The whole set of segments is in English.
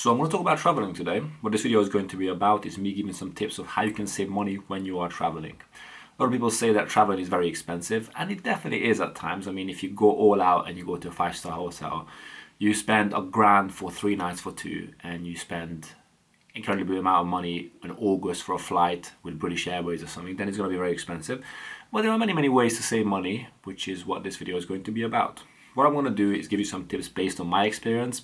So I'm going to talk about traveling today. What this video is going to be about is me giving some tips of how you can save money when you are traveling. A lot of people say that traveling is very expensive, and it definitely is at times. I mean, if you go all out and you go to a 5-star hotel, you spend $1,000 for 3 nights for 2, and you spend incredibly amount of money in August for a flight with British Airways or something, then it's going to be very expensive. But there are many ways to save money, which is what this video is going to be about. What I'm going to do is give you some tips based on my experience.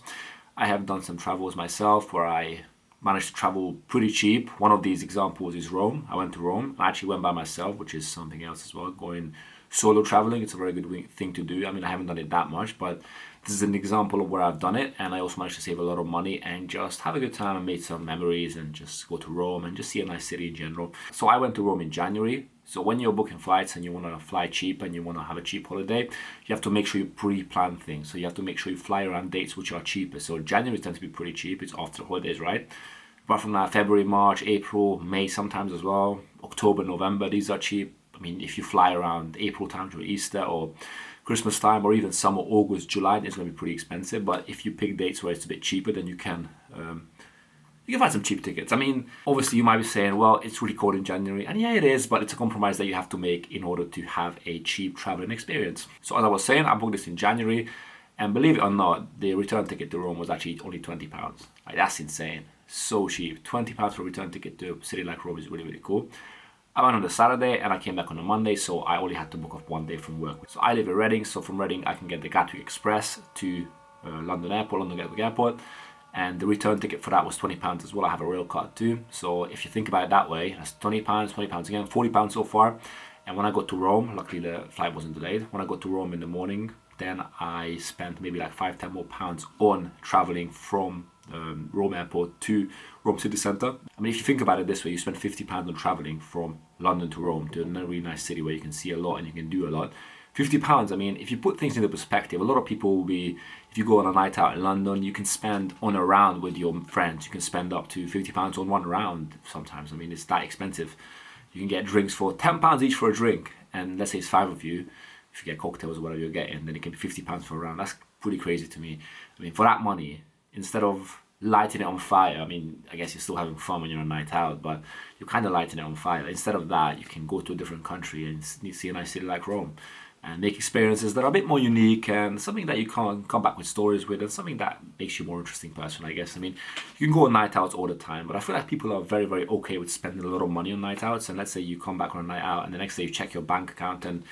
I have done some travels myself where I managed to travel pretty cheap. One of these examples is Rome. I went to Rome. I actually went by myself, which is something else as well. Going solo traveling, it's a very good thing to do. I mean, I haven't done it that much, but this is an example of where I've done it, and I also managed to save a lot of money and just have a good time and made some memories and just go to Rome and just see a nice city in general. So I went to Rome in January. So when you're booking flights and you want to fly cheap and you want to have a cheap holiday, you have to make sure you pre-plan things. So you have to make sure you fly around dates which are cheaper. So January tends to be pretty cheap. It's after the holidays, right? Apart from that, February, March, April, May sometimes as well, October, November, these are cheap. I mean, if you fly around April time to Easter or Christmas time or even summer, August, July, it's going to be pretty expensive. But if you pick dates where it's a bit cheaper, then you can find some cheap tickets. I mean, obviously you might be saying, well, it's really cold in January. And yeah, it is, but it's a compromise that you have to make in order to have a cheap traveling experience. So as I was saying, I booked this in January. And believe it or not, the return ticket to Rome was actually only £20. Like, that's insane. So cheap. £20 for a return ticket to a city like Rome is really cool. I went on the Saturday and I came back on a Monday, so I only had to book off one day from work. So I live in Reading, so from Reading I can get the Gatwick Express to London Gatwick Airport. And the return ticket for that was £20 as well. I have a rail card too. So if you think about it that way, that's £20 again, £40 so far. And when I got to Rome, luckily the flight wasn't delayed. When I got to Rome in the morning, then I spent maybe like £5-10 more on traveling from Rome Airport to Rome City Centre. I mean, if you think about it this way, you spend £50 on traveling from London to Rome, to a really nice city where you can see a lot and you can do a lot. £50, I mean, if you put things into perspective, a lot of people will be, if you go on a night out in London, you can spend on a round with your friends, you can spend up to £50 on one round sometimes. I mean, it's that expensive. You can get drinks for £10 each for a drink, and let's say it's 5 of you. If you get cocktails or whatever you're getting, then it can be £50 for a round. That's pretty crazy to me. I mean, for that money, instead of lighting it on fire, I mean, I guess you're still having fun when you're on a night out, but you're kind of lighting it on fire. Instead of that, you can go to a different country and see a nice city like Rome and make experiences that are a bit more unique and something that you can come back with stories with and something that makes you a more interesting person, I guess. I mean, you can go on night outs all the time, but I feel like people are very okay with spending a lot of money on night outs. And let's say you come back on a night out and the next day you check your bank account and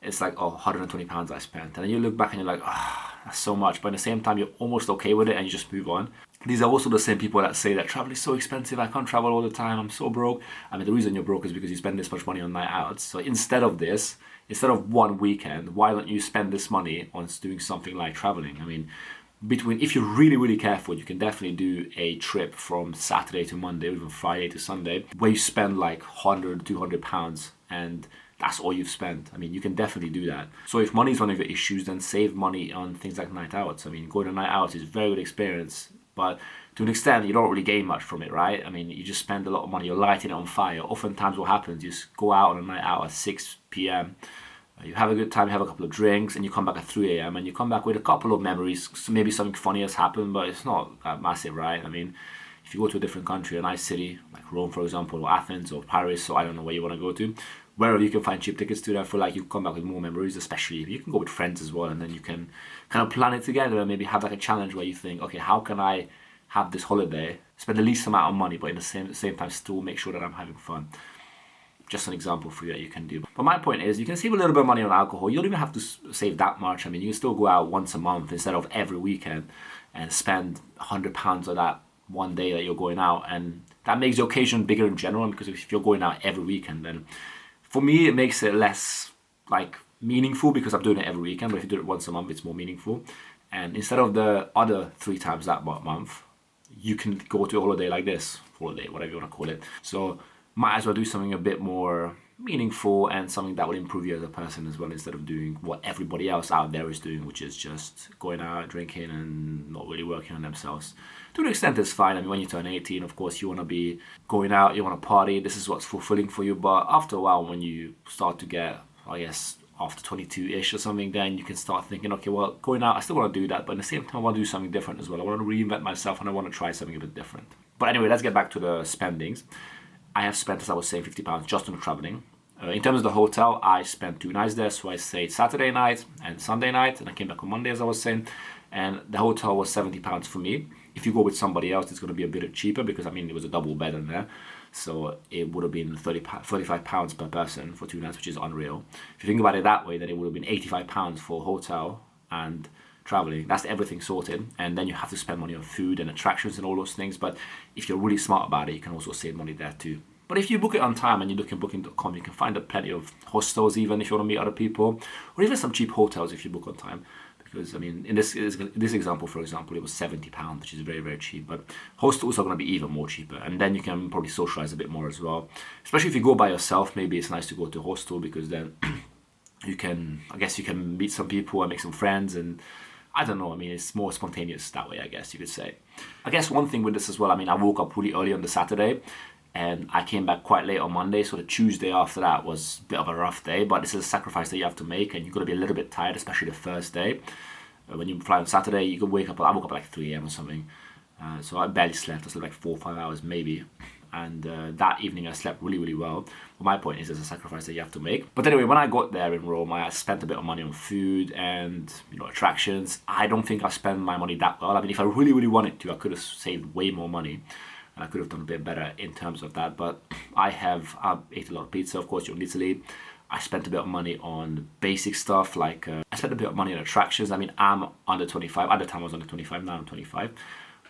it's like, oh, £120 I spent. And then you look back and you're like, oh, that's so much. But at the same time, you're almost okay with it and you just move on. These are also the same people that say that travel is so expensive, I can't travel all the time, I'm so broke. I mean, the reason you're broke is because you spend this much money on night outs. So instead of one weekend, why don't you spend this money on doing something like traveling? I mean, if you're really careful, you can definitely do a trip from Saturday to Monday or even Friday to Sunday where you spend like £100-200 and that's all you've spent. I mean, you can definitely do that. So if money is one of your issues, then save money on things like night outs. I mean, going to night outs is a very good experience, but to an extent, you don't really gain much from it, right? I mean, you just spend a lot of money, you're lighting it on fire. Oftentimes what happens, you just go out on a night out at 6 p.m., you have a good time, you have a couple of drinks, and you come back at 3 a.m. and you come back with a couple of memories. Maybe something funny has happened, but it's not that massive, right? I mean, if you go to a different country, a nice city, like Rome, for example, or Athens, or Paris, or I don't know where you want to go to, wherever you can find cheap tickets to, I feel like you come back with more memories, especially if you can go with friends as well, and then you can kind of plan it together and maybe have like a challenge where you think, okay, how can I have this holiday, spend the least amount of money, but at the same time still make sure that I'm having fun. Just an example for you that you can do. But my point is, you can save a little bit of money on alcohol. You don't even have to save that much. I mean, you can still go out once a month instead of every weekend and spend £100 on that one day that you're going out. And that makes the occasion bigger in general, because if you're going out every weekend, then for me, it makes it less like meaningful because I'm doing it every weekend. But if you do it once a month, it's more meaningful. And instead of the other 3 times that month, you can go to a holiday like this, holiday, whatever you want to call it. So might as well do something a bit more meaningful and something that will improve you as a person as well, instead of doing what everybody else out there is doing, which is just going out, drinking, and not really working on themselves. To an extent, it's fine. I mean, when you turn 18, of course, you want to be going out, you want to party, this is what's fulfilling for you. But after a while, when you start to get, I guess, after 22-ish or something, then you can start thinking, okay, well, going out, I still want to do that, but at the same time, I want to do something different as well. I want to reinvent myself and I want to try something a bit different. But anyway, let's get back to the spendings. I have spent, as I was saying, £50 just on traveling. In terms of the hotel, I spent 2 nights there, so I stayed Saturday night and Sunday night, and I came back on Monday, as I was saying, and the hotel was £70 for me. If you go with somebody else, it's going to be a bit cheaper because, I mean, it was a double bed in there. So it would have been £35 per person for 2 nights, which is unreal. If you think about it that way, then it would have been £85 for hotel and traveling. That's everything sorted. And then you have to spend money on food and attractions and all those things. But if you're really smart about it, you can also save money there too. But if you book it on time and you look at booking.com, you can find plenty of hostels even if you want to meet other people, or even some cheap hotels if you book on time. Because, I mean, in this example, for example, it was £70, which is very, very cheap. But hostels are going to be even more cheaper. And then you can probably socialize a bit more as well. Especially if you go by yourself, maybe it's nice to go to a hostel because then you can meet some people and make some friends. And I don't know, I mean, it's more spontaneous that way, I guess you could say. I guess one thing with this as well, I mean, I woke up really early on the Saturday. And I came back quite late on Monday, so the Tuesday after that was a bit of a rough day, but this is a sacrifice that you have to make, and you've got to be a little bit tired, especially the first day. When you fly on Saturday, you could I woke up at like 3 a.m. or something, so I barely slept. I slept like 4 or 5 hours maybe, and that evening I slept really, really well. But my point is, there's a sacrifice that you have to make. But anyway, when I got there in Rome, I spent a bit of money on food and, you know, attractions. I don't think I spent my money that well. I mean, if I really, really wanted to, I could have saved way more money. I could have done a bit better in terms of that, but I ate a lot of pizza. Of course, you're in Italy. I spent a bit of money on basic stuff, like I spent a bit of money on attractions. I mean, I'm under 25. At the time I was under 25, now I'm 25.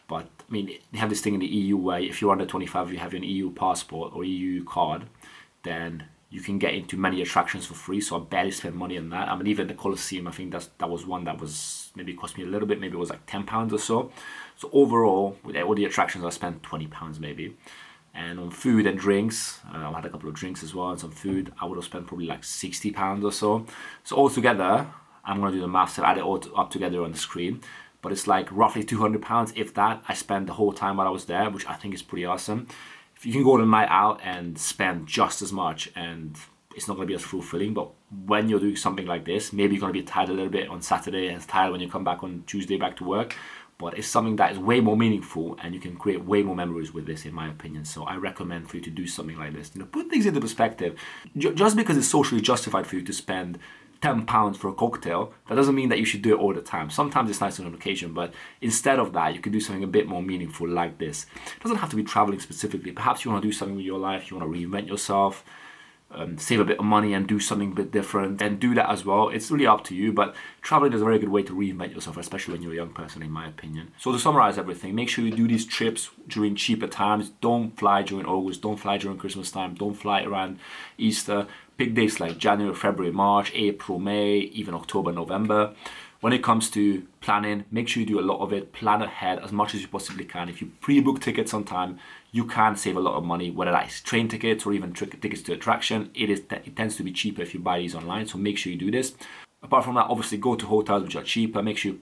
But I mean, they have this thing in the EU where if you're under 25, you have an EU passport or EU card, then you can get into many attractions for free. So I barely spent money on that. I mean, even the Colosseum, I think that was one that was maybe cost me a little bit. Maybe it was like £10 or so. So overall, with all the attractions, I spent £20 maybe. And on food and drinks, I had a couple of drinks as well and some food. I would have spent probably like £60 or so. So altogether, I'm going to do the maths and add it all up together on the screen. But it's like roughly £200, if that, I spent the whole time while I was there, which I think is pretty awesome. If you can go on a night out and spend just as much, and it's not going to be as fulfilling, but when you're doing something like this, maybe you're going to be tired a little bit on Saturday and tired when you come back on Tuesday back to work. But it's something that is way more meaningful, and you can create way more memories with this, in my opinion. So I recommend for you to do something like this. You know, put things into perspective. Just because it's socially justified for you to spend £10 for a cocktail, that doesn't mean that you should do it all the time. Sometimes it's nice on an occasion, but instead of that, you could do something a bit more meaningful like this. It doesn't have to be traveling specifically. Perhaps you want to do something with your life. You want to reinvent yourself. Save a bit of money and do something a bit different, and do that as well. It's really up to you, but traveling is a very good way to reinvent yourself, especially when you're a young person, in my opinion. So to summarize everything, make sure you do these trips during cheaper times. Don't fly during August, don't fly during Christmas time, don't fly around Easter. Pick dates like January, February, March, April, May, even October, November. When it comes to planning, make sure you do a lot of it. Plan ahead as much as you possibly can. If you pre-book tickets on time, you can save a lot of money, whether that's train tickets or even tickets to attraction. It tends to be cheaper if you buy these online, so make sure you do this. Apart from that, obviously go to hotels which are cheaper. Make sure you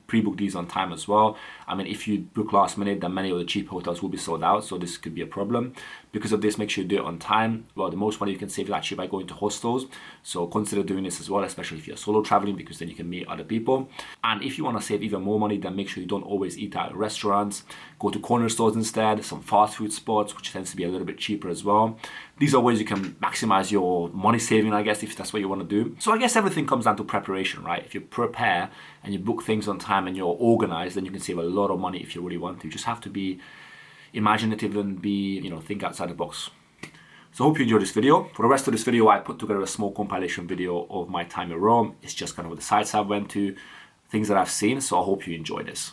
pre-book these on time as well. I mean, if you book last minute, then many of the cheap hotels will be sold out, so this could be a problem. Because of this, make sure you do it on time. Well, the most money you can save is actually by going to hostels, so consider doing this as well, especially if you're solo traveling, because then you can meet other people. And if you want to save even more money, then make sure you don't always eat out at restaurants. Go to corner stores instead, some fast food spots, which tends to be a little bit cheaper as well. These are ways you can maximize your money saving, I guess, if that's what you want to do. So I guess everything comes down to preparation, right? If you prepare and you book things on time and you're organized, then you can save a lot of money if you really want to. You just have to be imaginative and think outside the box. So I hope you enjoyed this video. For the rest of this video, I put together a small compilation video of my time in Rome. It's just kind of the sites I went to, things that I've seen. So I hope you enjoy this.